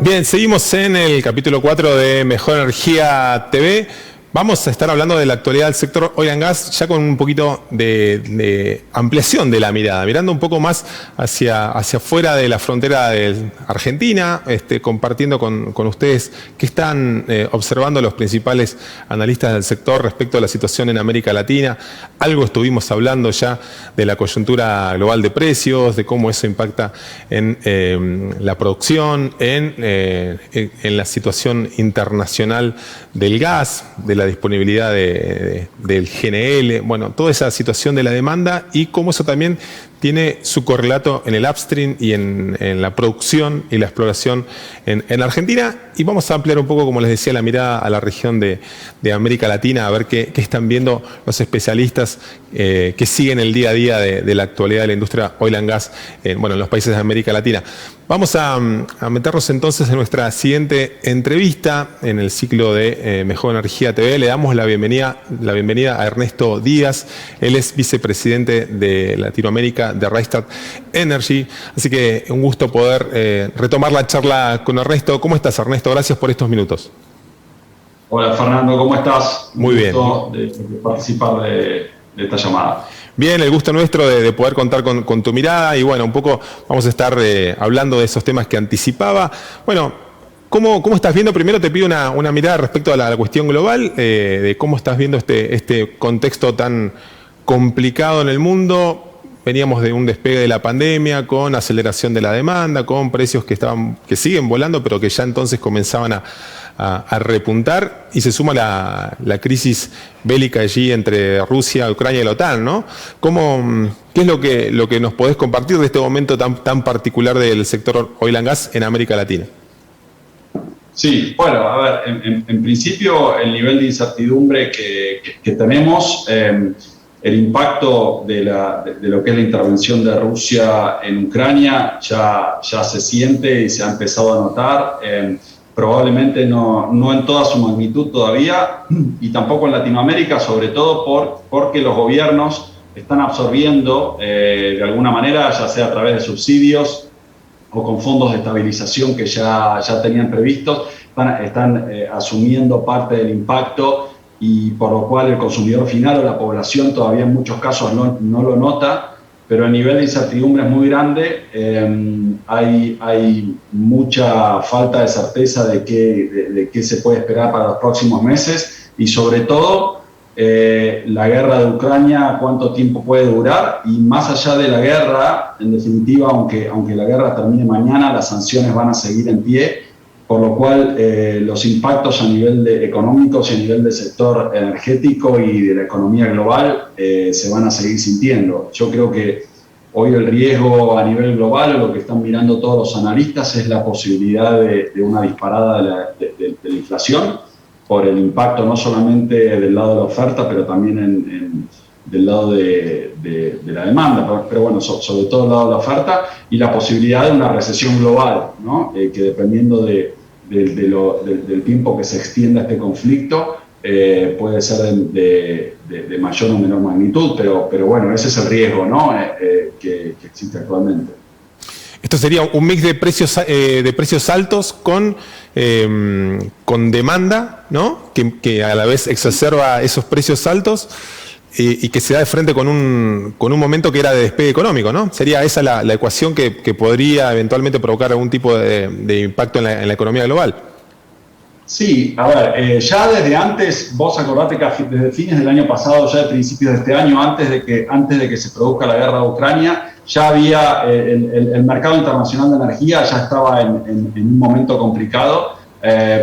Bien, seguimos en el capítulo 4 de Mejor Energía TV. Vamos a estar hablando de la actualidad del sector oil and gas, ya con un poquito de ampliación de la mirada, mirando un poco más hacia afuera de la frontera de Argentina, compartiendo con ustedes qué están observando los principales analistas del sector respecto a la situación en América Latina. Algo estuvimos hablando ya de la coyuntura global de precios, de cómo eso impacta en la producción, en la situación internacional del gas, de la disponibilidad del GNL, bueno, toda esa situación de la demanda y cómo eso también tiene su correlato en el upstream y en la producción y la exploración en Argentina. Y vamos a ampliar un poco, como les decía, la mirada a la región de América Latina, a ver qué están viendo los especialistas que siguen el día a día de la actualidad de la industria oil and gas en los países de América Latina. Vamos a meternos entonces en nuestra siguiente entrevista en el ciclo de Mejor Energía TV. Le damos la bienvenida a Ernesto Díaz. Él es vicepresidente de Latinoamérica de Rystad Energy. Así que un gusto poder retomar la charla con Ernesto. ¿Cómo estás, Ernesto? Gracias por estos minutos. Hola, Fernando, ¿cómo estás? Muy bien. Un gusto de participar de esta llamada. Bien, el gusto nuestro de poder contar con tu mirada y bueno, un poco vamos a estar hablando de esos temas que anticipaba. Bueno, ¿cómo estás viendo? Primero te pido una mirada respecto a la cuestión global, de cómo estás viendo este contexto tan complicado en el mundo. Veníamos de un despegue de la pandemia, con aceleración de la demanda, con precios que siguen volando, pero que ya entonces comenzaban a repuntar, y se suma la crisis bélica allí entre Rusia, Ucrania y la OTAN, ¿no? ¿Qué es lo que nos podés compartir de este momento tan particular del sector oil and gas en América Latina? Sí, bueno, a ver, en principio el nivel de incertidumbre que tenemos, el impacto de lo que es la intervención de Rusia en Ucrania ya se siente y se ha empezado a notar. Probablemente no en toda su magnitud todavía, y tampoco en Latinoamérica, sobre todo porque los gobiernos están absorbiendo de alguna manera, ya sea a través de subsidios o con fondos de estabilización que ya tenían previstos, están asumiendo parte del impacto, y por lo cual el consumidor final o la población todavía en muchos casos no lo nota, pero el nivel de incertidumbre es muy grande. Hay mucha falta de certeza de qué se puede esperar para los próximos meses, y sobre todo la guerra de Ucrania, cuánto tiempo puede durar, y más allá de la guerra, en definitiva, aunque la guerra termine mañana, las sanciones van a seguir en pie, por lo cual los impactos a nivel económicos y a nivel del sector energético y de la economía global se van a seguir sintiendo. Yo creo que hoy el riesgo a nivel global, o lo que están mirando todos los analistas, es la posibilidad de una disparada de la inflación, por el impacto no solamente del lado de la oferta, pero también del lado de la demanda, pero bueno, sobre todo del lado de la oferta, y la posibilidad de una recesión global, ¿no? Que dependiendo del tiempo que se extienda este conflicto, puede ser de mayor o menor magnitud, pero bueno, ese es el riesgo, ¿no? que existe actualmente. Esto sería un mix de precios altos con demanda, ¿no? Que a la vez exacerba esos precios altos y que se da de frente con un momento que era de despegue económico, ¿no? Sería esa la ecuación que podría eventualmente provocar algún tipo de impacto en la economía global. Sí, a ver, ya desde antes, vos acordate que desde fines del año pasado, ya de principios de este año, antes de que se produzca la guerra de Ucrania, ya había el mercado internacional de energía ya estaba en un momento complicado,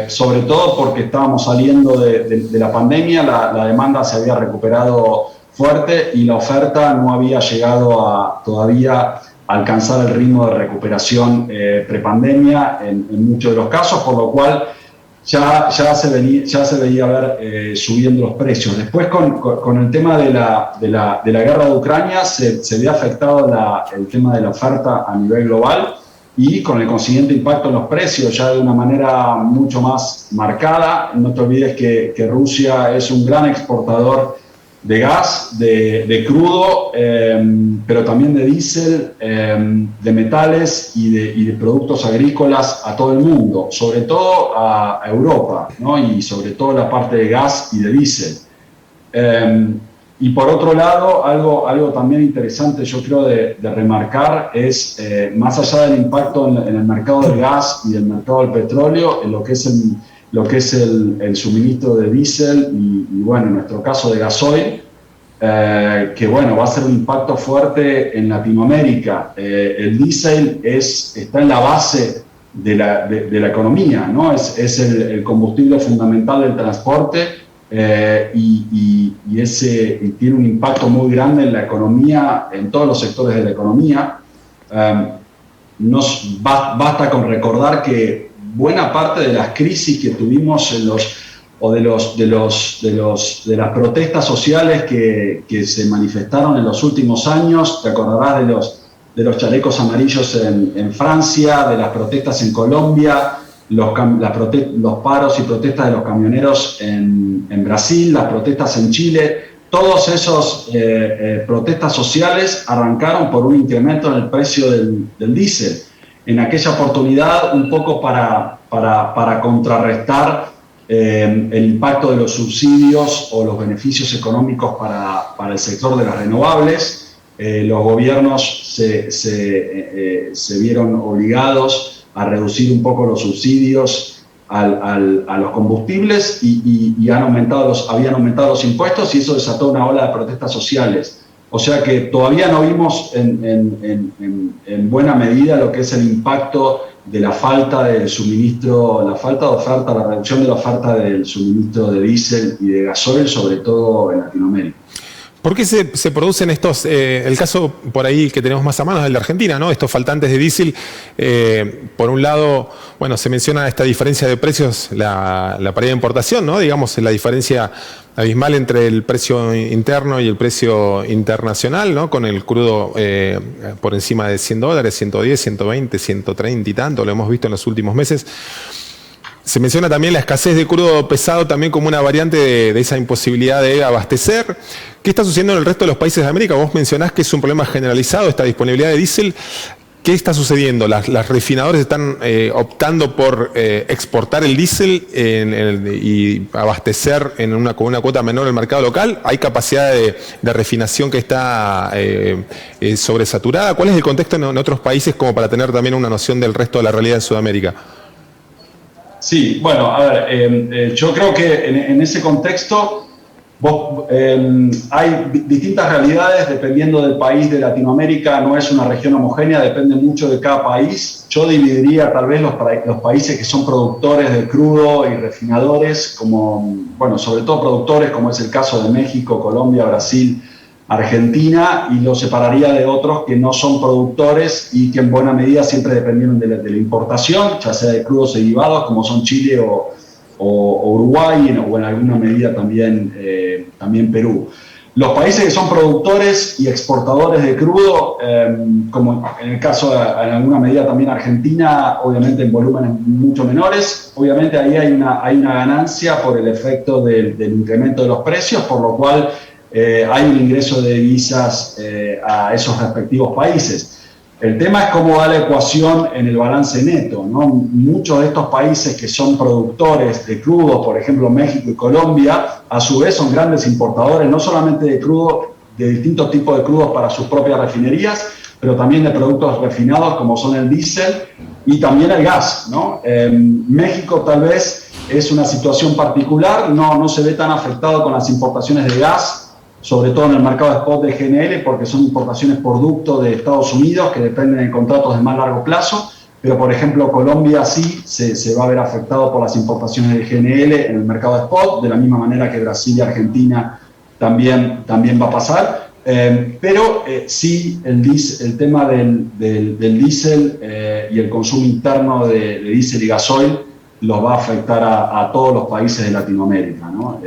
sobre todo porque estábamos saliendo de la pandemia, la demanda se había recuperado fuerte y la oferta no había llegado todavía a alcanzar el ritmo de recuperación prepandemia en muchos de los casos, por lo cual ya se veía ver subiendo los precios. Después con el tema de la guerra de Ucrania se ve afectado el tema de la oferta a nivel global, y con el consiguiente impacto en los precios ya de una manera mucho más marcada. No te olvides que Rusia es un gran exportador de gas, de crudo, pero también de diésel, de metales y de productos agrícolas a todo el mundo, sobre todo a Europa, ¿no? Y sobre todo la parte de gas y de diésel. Y por otro lado, algo también interesante yo creo de remarcar es, más allá del impacto en el mercado del gas y del mercado del petróleo, en lo que es el suministro de diésel y bueno, en nuestro caso de gasoil, que bueno, va a ser un impacto fuerte en Latinoamérica. El diésel está en la base de la economía, ¿no? Es el combustible fundamental del transporte. Y tiene un impacto muy grande en la economía, en todos los sectores de la economía. Basta con recordar que buena parte de las crisis que tuvimos de las protestas sociales que se manifestaron en los últimos años, te acordarás de los chalecos amarillos en Francia, de las protestas en Colombia, los paros y protestas de los camioneros en Brasil, las protestas en Chile, todos esos protestas sociales arrancaron por un incremento en el precio del diésel. En aquella oportunidad, un poco para contrarrestar el impacto de los subsidios o los beneficios económicos para el sector de las renovables, los gobiernos se vieron obligados a reducir un poco los subsidios a los combustibles y habían aumentado los impuestos y eso desató una ola de protestas sociales. O sea que todavía no vimos en buena medida lo que es el impacto de la falta del suministro, la falta de oferta, la reducción de la oferta del suministro de diésel y de gasoil, sobre todo en Latinoamérica. ¿Por qué se producen estos, el caso por ahí que tenemos más a mano es el de Argentina, ¿no? Estos faltantes de diésel, por un lado, bueno, se menciona esta diferencia de precios, la paridad de importación, ¿no? Digamos, la diferencia abismal entre el precio interno y el precio internacional, ¿no? Con el crudo por encima de $100, 110, 120, 130 y tanto, lo hemos visto en los últimos meses. Se menciona también la escasez de crudo pesado también como una variante de esa imposibilidad de abastecer. ¿Qué está sucediendo en el resto de los países de América? Vos mencionás que es un problema generalizado esta disponibilidad de diésel. ¿Qué está sucediendo? ¿Las refinadoras están optando por exportar el diésel y abastecer con una cuota menor el mercado local? ¿Hay capacidad de refinación que está sobresaturada? ¿Cuál es el contexto en otros países como para tener también una noción del resto de la realidad en Sudamérica? Sí, bueno, a ver, yo creo que en ese contexto hay distintas realidades dependiendo del país de Latinoamérica, no es una región homogénea, depende mucho de cada país. Yo dividiría tal vez los países que son productores de crudo y refinadores, como, bueno, sobre todo productores, como es el caso de México, Colombia, Brasil, Argentina, y lo separaría de otros que no son productores y que en buena medida siempre dependieron de la importación, ya sea de crudos y derivados, como son Chile o Uruguay, o en alguna medida también Perú. Los países que son productores y exportadores de crudo, como en el caso en alguna medida también Argentina, obviamente en volúmenes mucho menores, obviamente ahí hay una ganancia por el efecto del incremento de los precios, por lo cual hay un ingreso de divisas a esos respectivos países. El tema es cómo va la ecuación en el balance neto, ¿no? Muchos de estos países que son productores de crudo, por ejemplo México y Colombia, a su vez son grandes importadores, no solamente de crudo, de distintos tipos de crudos para sus propias refinerías, pero también de productos refinados como son el diésel y también el gas, ¿no? México tal vez es una situación particular, no se ve tan afectado con las importaciones de gas, sobre todo en el mercado spot de GNL, porque son importaciones por ducto de Estados Unidos que dependen de contratos de más largo plazo, pero por ejemplo Colombia sí se va a ver afectado por las importaciones de GNL en el mercado spot, de la misma manera que Brasil y Argentina también va a pasar, pero sí el tema del diésel y el consumo interno de diésel y gasoil los va a afectar a todos los países de Latinoamérica, ¿no?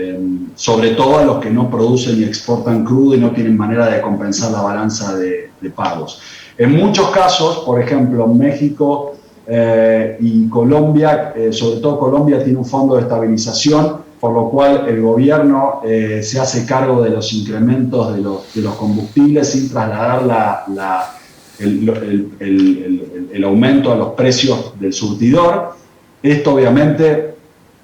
Sobre todo a los que no producen y exportan crudo y no tienen manera de compensar la balanza de pagos. En muchos casos, por ejemplo, México y Colombia, sobre todo Colombia tiene un fondo de estabilización por lo cual el gobierno se hace cargo de los incrementos de los combustibles sin trasladar el aumento a los precios del surtidor. Esto obviamente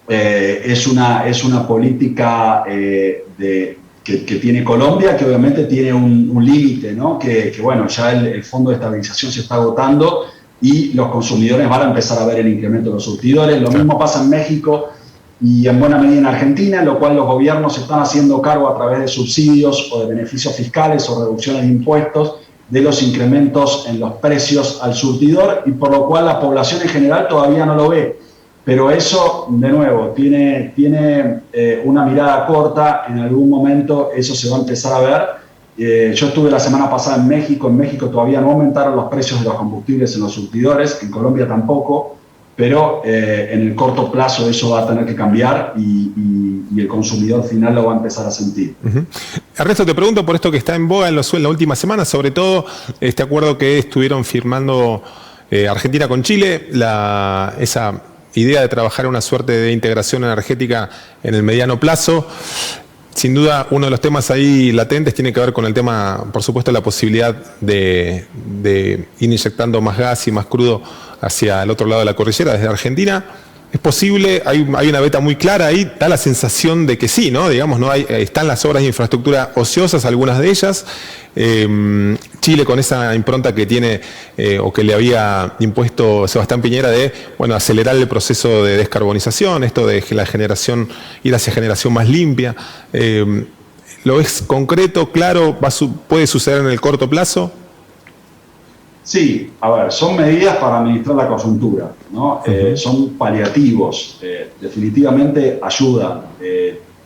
es una política que tiene Colombia, que obviamente tiene un límite, ¿no? Que bueno, ya el fondo de estabilización se está agotando y los consumidores van a empezar a ver el incremento de los surtidores. Lo mismo pasa en México y en buena medida en Argentina, en lo cual los gobiernos se están haciendo cargo a través de subsidios o de beneficios fiscales o reducciones de impuestos de los incrementos en los precios al surtidor, y por lo cual la población en general todavía no lo ve. Pero eso, de nuevo, tiene una mirada corta. En algún momento eso se va a empezar a ver. Yo estuve la semana pasada en México. En México todavía no aumentaron los precios de los combustibles en los surtidores, en Colombia tampoco, pero en el corto plazo eso va a tener que cambiar y el consumidor final lo va a empezar a sentir. Ernesto, te pregunto por esto que está en boga en la última semana, sobre todo este acuerdo que estuvieron firmando Argentina con Chile, esa idea de trabajar una suerte de integración energética en el mediano plazo. Sin duda, uno de los temas ahí latentes tiene que ver con el tema, por supuesto, la posibilidad de ir inyectando más gas y más crudo hacia el otro lado de la cordillera, desde Argentina. ¿Es posible? Hay una beta muy clara ahí, da la sensación de que sí, ¿no? Digamos, ¿no? Están las obras de infraestructura ociosas, algunas de ellas. Chile con esa impronta que tiene o que le había impuesto Sebastián Piñera de, bueno, acelerar el proceso de descarbonización, esto de la generación, ir hacia generación más limpia. ¿Lo ves concreto, claro? ¿Puede suceder en el corto plazo? Sí, a ver, son medidas para administrar la coyuntura, ¿no? Son paliativos, definitivamente ayudan.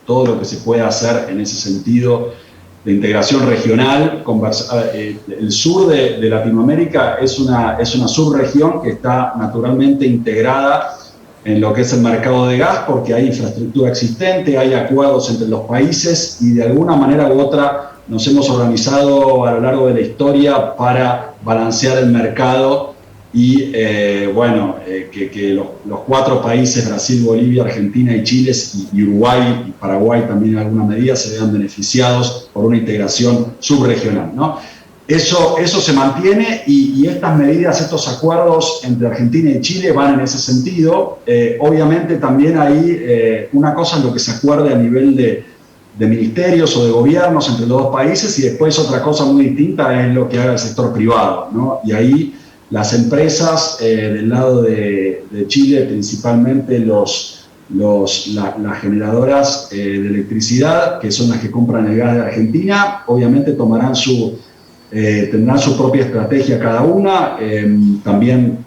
Todo lo que se puede hacer en ese sentido de integración regional. El sur de Latinoamérica es una subregión que está naturalmente integrada en lo que es el mercado de gas, porque hay infraestructura existente, hay acuerdos entre los países y de alguna manera u otra nos hemos organizado a lo largo de la historia para balancear el mercado y que los 4 países, Brasil, Bolivia, Argentina y Chile y Uruguay y Paraguay también en alguna medida se vean beneficiados por una integración subregional, ¿no? Eso se mantiene y estas medidas, estos acuerdos entre Argentina y Chile van en ese sentido. Obviamente también hay una cosa en lo que se acuerde a nivel de ministerios o de gobiernos entre los dos países, y después otra cosa muy distinta es lo que haga el sector privado, ¿no? Y ahí las empresas del lado de Chile, principalmente las generadoras de electricidad, que son las que compran el gas de Argentina, obviamente tendrán su propia estrategia cada una. También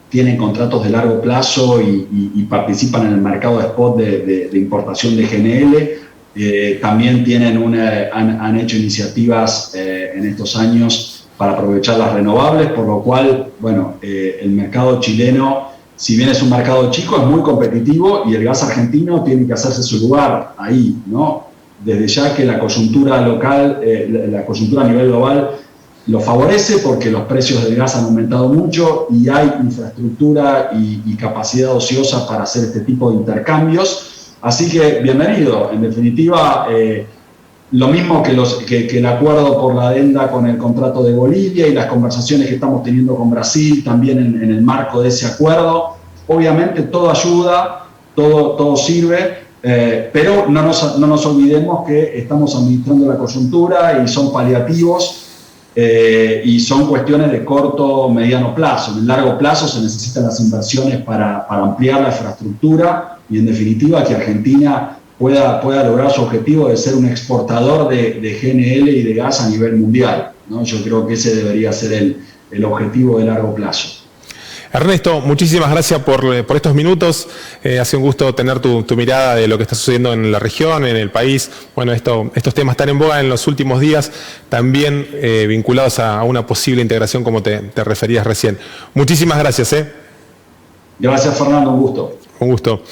tienen contratos de largo plazo y participan en el mercado de spot de importación de GNL. También han hecho iniciativas en estos años para aprovechar las renovables, por lo cual, bueno, el mercado chileno, si bien es un mercado chico, es muy competitivo y el gas argentino tiene que hacerse su lugar ahí, ¿no? Desde ya que la coyuntura local, la coyuntura a nivel global lo favorece porque los precios del gas han aumentado mucho y hay infraestructura y capacidad ociosa para hacer este tipo de intercambios. Así que bienvenido. En definitiva, lo mismo que el acuerdo por la adenda con el contrato de Bolivia y las conversaciones que estamos teniendo con Brasil también en el marco de ese acuerdo. Obviamente todo ayuda, todo sirve, pero no nos olvidemos que estamos administrando la coyuntura y son paliativos y son cuestiones de corto, mediano plazo. En el largo plazo se necesitan las inversiones para ampliar la infraestructura y en definitiva que Argentina pueda lograr su objetivo de ser un exportador de GNL y de gas a nivel mundial, ¿no? Yo creo que ese debería ser el objetivo de largo plazo. Ernesto, muchísimas gracias por estos minutos. Ha sido un gusto tener tu mirada de lo que está sucediendo en la región, en el país. Bueno, estos temas están en boga en los últimos días, también vinculados a una posible integración como te referías recién. Muchísimas gracias. Gracias, Fernando, un gusto. Un gusto.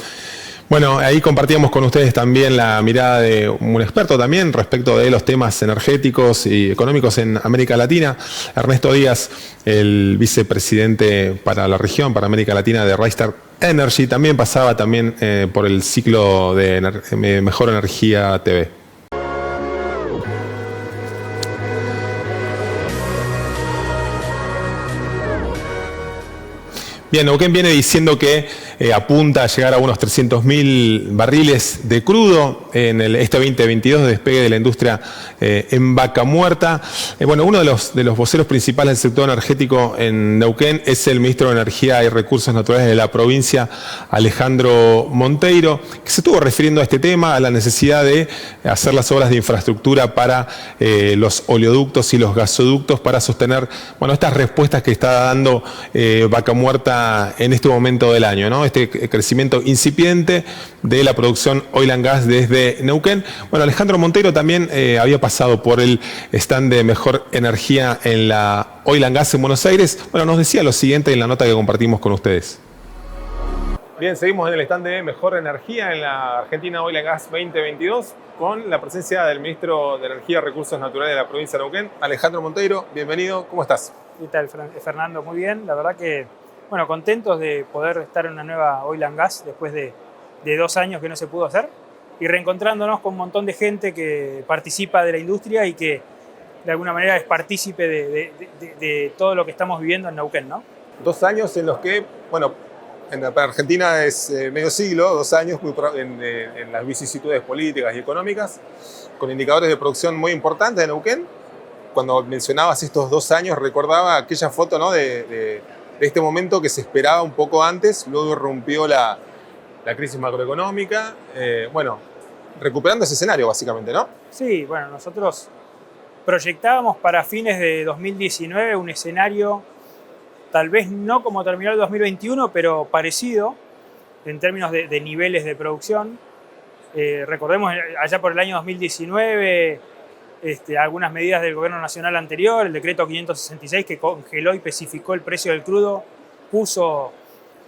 Bueno, ahí compartíamos con ustedes también la mirada de un experto también respecto de los temas energéticos y económicos en América Latina. Ernesto Díaz, el vicepresidente para la región, para América Latina de Rystad Energy, también pasaba también por el ciclo de Mejor Energía TV. Bien, Neuquén viene diciendo que apunta a llegar a unos 300.000 barriles de crudo en este 2022, despegue de la industria en Vaca Muerta. Bueno, uno de los voceros principales del sector energético en Neuquén es el ministro de Energía y Recursos Naturales de la provincia, Alejandro Monteiro, que se estuvo refiriendo a este tema, a la necesidad de hacer las obras de infraestructura para los oleoductos y los gasoductos para sostener, bueno, estas respuestas que está dando Vaca Muerta en este momento del año, ¿no? Este crecimiento incipiente de la producción oil and gas desde Neuquén. Bueno, Alejandro Monteiro también había pasado por el stand de Mejor Energía en la Oil and Gas en Buenos Aires. Bueno, nos decía lo siguiente en la nota que compartimos con ustedes. Bien, seguimos en el stand de Mejor Energía en la Argentina Oil and Gas 2022 con la presencia del ministro de Energía y Recursos Naturales de la provincia de Neuquén, Alejandro Monteiro. Bienvenido, ¿cómo estás? ¿Qué tal, Fernando? Muy bien, la verdad que, bueno, contentos de poder estar en una nueva Oil and Gas después de 2 años que no se pudo hacer y reencontrándonos con un montón de gente que participa de la industria y que de alguna manera es partícipe de todo lo que estamos viviendo en Neuquén, ¿no? 2 años en los que, bueno, para Argentina es medio siglo, 2 años en las vicisitudes políticas y económicas, con indicadores de producción muy importantes de Neuquén. Cuando mencionabas estos 2 años, recordaba aquella foto, ¿no?, de este momento que se esperaba un poco antes, luego irrumpió la crisis macroeconómica, bueno, recuperando ese escenario básicamente, ¿no? Sí, bueno, nosotros proyectábamos para fines de 2019 un escenario tal vez no como terminó el 2021, pero parecido en términos de niveles de producción. Recordemos allá por el año 2019 algunas medidas del gobierno nacional anterior, el decreto 566 que congeló y especificó el precio del crudo, puso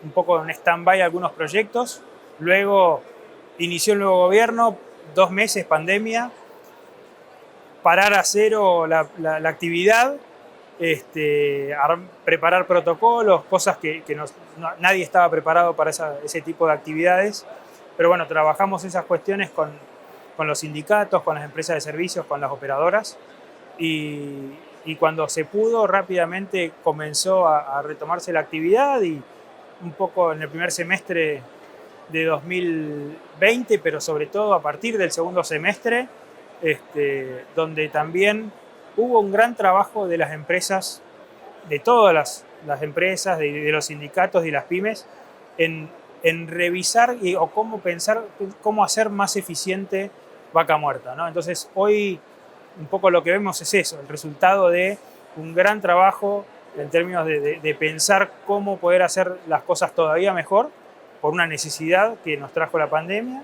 un poco en stand-by algunos proyectos. Luego inició el nuevo gobierno, 2 meses, pandemia, parar a cero la actividad, preparar protocolos, cosas que nadie estaba preparado para ese tipo de actividades. Pero bueno, trabajamos esas cuestiones con los sindicatos, con las empresas de servicios, con las operadoras y cuando se pudo rápidamente comenzó a retomarse la actividad y un poco en el primer semestre de 2020, pero sobre todo a partir del segundo semestre, donde también hubo un gran trabajo de las empresas, de todas las empresas, de los sindicatos y las pymes, en revisar o cómo pensar, cómo hacer más eficiente Vaca Muerta, ¿no? Entonces hoy un poco lo que vemos es eso, el resultado de un gran trabajo en términos de pensar cómo poder hacer las cosas todavía mejor por una necesidad que nos trajo la pandemia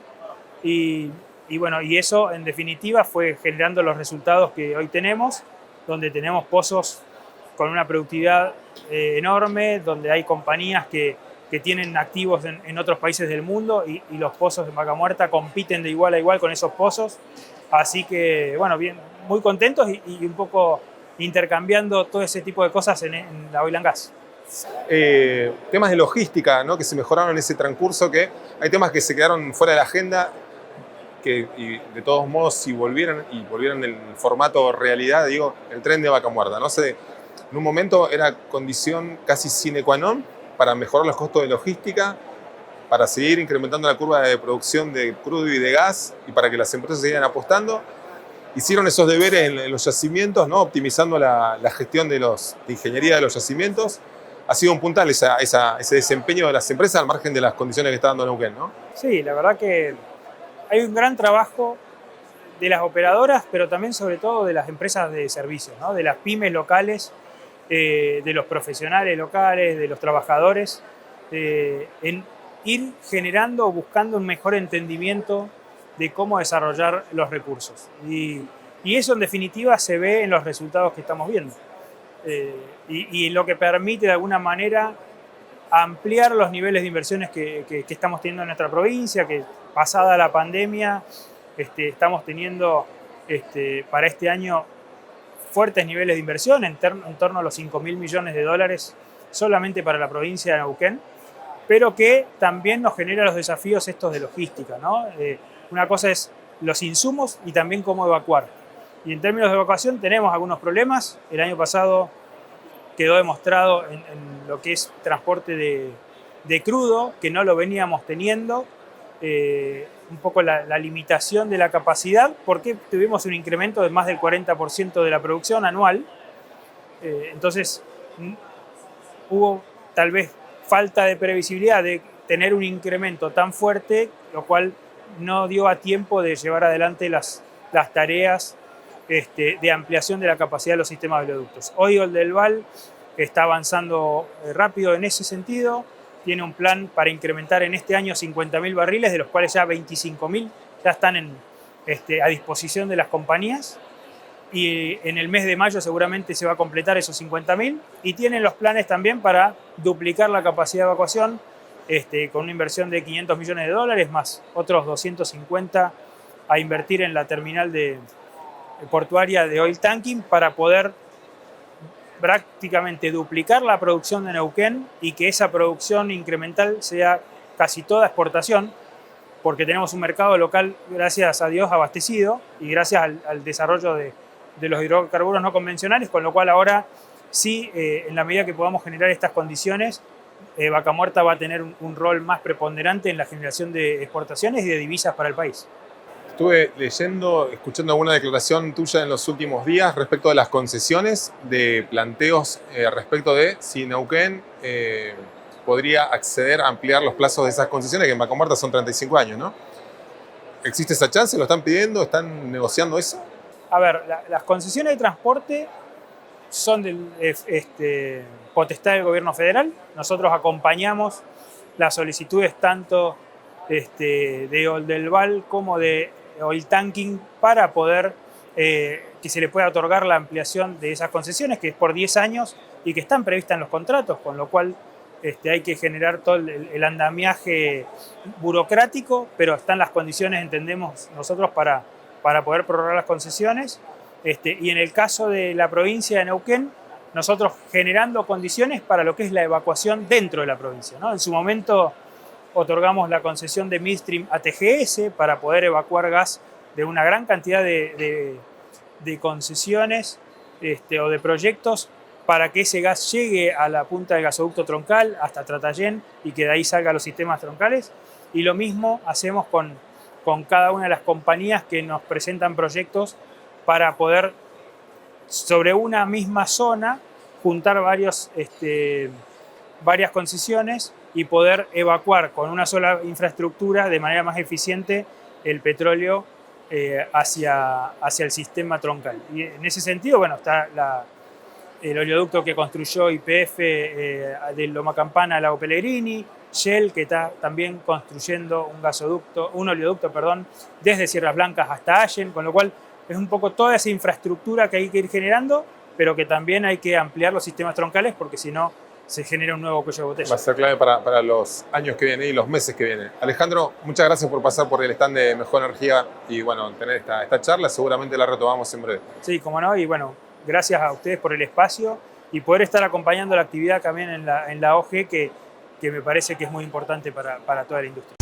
y bueno, y eso en definitiva fue generando los resultados que hoy tenemos, donde tenemos pozos con una productividad enorme, donde hay compañías que tienen activos en otros países del mundo y los pozos de Vaca Muerta compiten de igual a igual con esos pozos. Así que, bueno, bien, muy contentos y un poco intercambiando todo ese tipo de cosas en la Oil and Gas. Temas de logística, ¿no?, que se mejoraron en ese transcurso, que hay temas que se quedaron fuera de la agenda, y de todos modos si volvieran en el formato realidad, digo, el tren de Vaca Muerta, ¿no? En un momento era condición casi sine qua non para mejorar los costos de logística, para seguir incrementando la curva de producción de crudo y de gas y para que las empresas siguieran apostando. Hicieron esos deberes en los yacimientos, ¿no?, optimizando la gestión de ingeniería de los yacimientos. Ha sido un puntal ese desempeño de las empresas al margen de las condiciones que está dando Neuquén, ¿no? Sí, la verdad que hay un gran trabajo de las operadoras, pero también sobre todo de las empresas de servicios, ¿no?, de las pymes locales, de los profesionales locales, de los trabajadores, en ir generando o buscando un mejor entendimiento de cómo desarrollar los recursos. Y eso en definitiva se ve en los resultados que estamos viendo. Y lo que permite de alguna manera ampliar los niveles de inversiones que estamos teniendo en nuestra provincia, que pasada la pandemia estamos teniendo para este año fuertes niveles de inversión en torno a los 5.000 millones de dólares solamente para la provincia de Neuquén, pero que también nos genera los desafíos estos de logística, ¿no? Una cosa es los insumos y también cómo evacuar. Y en términos de evacuación tenemos algunos problemas. El año pasado quedó demostrado en lo que es transporte de crudo, que no lo veníamos teniendo, un poco la limitación de la capacidad, porque tuvimos un incremento de más del 40% de la producción anual. Entonces hubo tal vez falta de previsibilidad de tener un incremento tan fuerte, lo cual no dio a tiempo de llevar adelante las tareas de ampliación de la capacidad de los sistemas de oleoductos. Hoy Oldelval está avanzando rápido en ese sentido, tiene un plan para incrementar en este año 50.000 barriles, de los cuales ya 25.000 ya están a disposición de las compañías, y en el mes de mayo seguramente se va a completar esos 50.000, y tienen los planes también para duplicar la capacidad de evacuación con una inversión de 500 millones de dólares, más otros 250 a invertir en la terminal portuaria de oil tanking para poder prácticamente duplicar la producción de Neuquén y que esa producción incremental sea casi toda exportación, porque tenemos un mercado local, gracias a Dios, abastecido y gracias al desarrollo de los hidrocarburos no convencionales, con lo cual ahora sí, en la medida que podamos generar estas condiciones, Vaca Muerta va a tener un rol más preponderante en la generación de exportaciones y de divisas para el país. Estuve leyendo, escuchando alguna declaración tuya en los últimos días respecto de las concesiones, de planteos respecto de si Neuquén podría acceder a ampliar los plazos de esas concesiones, que en Vaca Muerta son 35 años, ¿no? ¿Existe esa chance? ¿Lo están pidiendo? ¿Están negociando eso? A ver, las concesiones de transporte son potestad del gobierno federal. Nosotros acompañamos las solicitudes tanto de Oldelval como de oil tanking para poder que se le pueda otorgar la ampliación de esas concesiones, que es por 10 años y que están previstas en los contratos, con lo cual hay que generar todo el andamiaje burocrático, pero están las condiciones, entendemos nosotros, para poder prorrogar las concesiones. Y en el caso de la provincia de Neuquén, nosotros generando condiciones para lo que es la evacuación dentro de la provincia, ¿no? En su momento otorgamos la concesión de Midstream a TGS para poder evacuar gas de una gran cantidad de concesiones o de proyectos para que ese gas llegue a la punta del gasoducto troncal hasta Tratayén y que de ahí salga a los sistemas troncales. Y lo mismo hacemos con cada una de las compañías que nos presentan proyectos para poder, sobre una misma zona, juntar varias concesiones y poder evacuar con una sola infraestructura de manera más eficiente el petróleo hacia el sistema troncal. Y en ese sentido, bueno, está el oleoducto que construyó YPF de Loma Campana a Lago Pellegrini, Shell, que está también construyendo un oleoducto desde Sierras Blancas hasta Allen, con lo cual es un poco toda esa infraestructura que hay que ir generando, pero que también hay que ampliar los sistemas troncales, porque si no se genera un nuevo cuello de botella. Va a ser clave para los años que vienen y los meses que vienen. Alejandro, muchas gracias por pasar por el stand de Mejor Energía y bueno, tener esta charla. Seguramente la retomamos en breve. Sí, cómo no, y bueno, gracias a ustedes por el espacio y poder estar acompañando la actividad también en la OG, que me parece que es muy importante para toda la industria.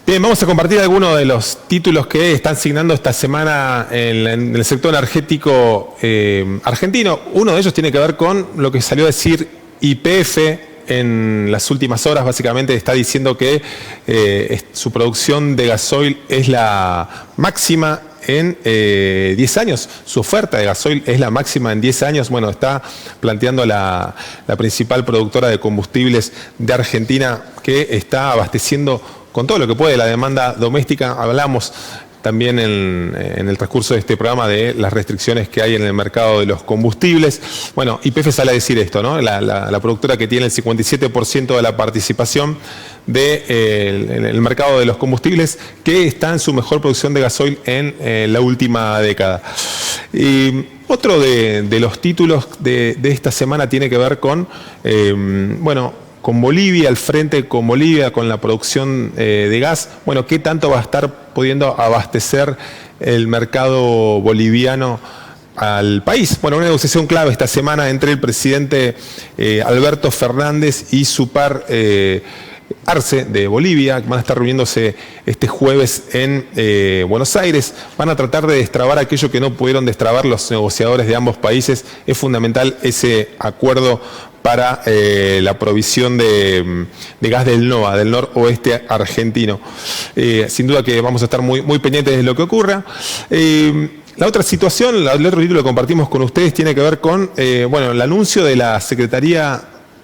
Bien, vamos a compartir algunos de los títulos que están signando esta semana en el sector energético argentino. Uno de ellos tiene que ver con lo que salió a decir YPF en las últimas horas. Básicamente está diciendo que su producción de gasoil es la máxima en 10 años. Su oferta de gasoil es la máxima en 10 años. Bueno, está planteando la principal productora de combustibles de Argentina, que está abasteciendo con todo lo que puede la demanda doméstica. Hablamos también en el transcurso de este programa de las restricciones que hay en el mercado de los combustibles. Bueno, YPF sale a decir esto, ¿no? La productora que tiene el 57% de la participación en el mercado de los combustibles, que está en su mejor producción de gasoil en la última década. Y Otro de los títulos de esta semana tiene que ver con, con Bolivia, el frente con Bolivia, con la producción de gas. Bueno, ¿qué tanto va a estar pudiendo abastecer el mercado boliviano al país? Bueno, una negociación clave esta semana entre el presidente Alberto Fernández y su par Arce de Bolivia, que van a estar reuniéndose este jueves en Buenos Aires. Van a tratar de destrabar aquello que no pudieron destrabar los negociadores de ambos países. Es fundamental ese acuerdo para la provisión de gas del NOA, del noroeste argentino. Sin duda que vamos a estar muy pendientes de lo que ocurra. La otra situación, el otro título que compartimos con ustedes tiene que ver con el anuncio de la Secretaría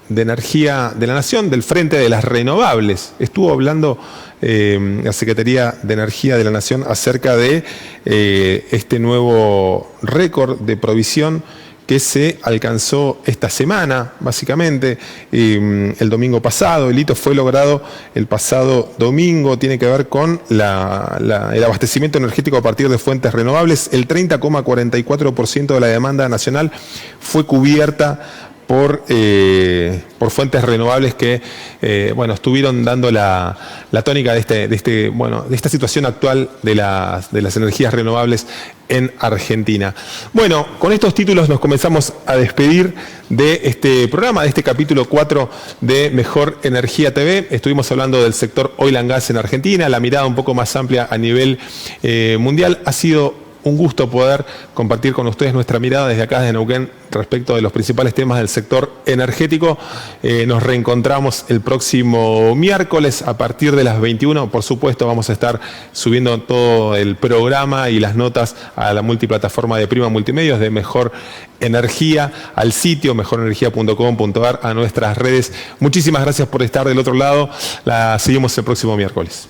de Energía de la Nación, del Frente de las Renovables. Estuvo hablando la Secretaría de Energía de la Nación acerca de este nuevo récord de provisión que se alcanzó esta semana, básicamente, el domingo pasado. El hito fue logrado el pasado domingo, tiene que ver con el abastecimiento energético a partir de fuentes renovables. El 30,44% de la demanda nacional fue cubierta por fuentes renovables que estuvieron dando la tónica de esta situación actual de las energías renovables en Argentina. Bueno, con estos títulos nos comenzamos a despedir de este programa, de este capítulo 4 de Mejor Energía TV. Estuvimos hablando del sector oil and gas en Argentina, la mirada un poco más amplia a nivel mundial. Ha sido un gusto poder compartir con ustedes nuestra mirada desde acá, desde Neuquén, respecto de los principales temas del sector energético. Nos reencontramos el próximo miércoles a partir de las 21. Por supuesto, vamos a estar subiendo todo el programa y las notas a la multiplataforma de Prima Multimedios de Mejor Energía, al sitio mejorenergia.com.ar, a nuestras redes. Muchísimas gracias por estar del otro lado. La seguimos el próximo miércoles.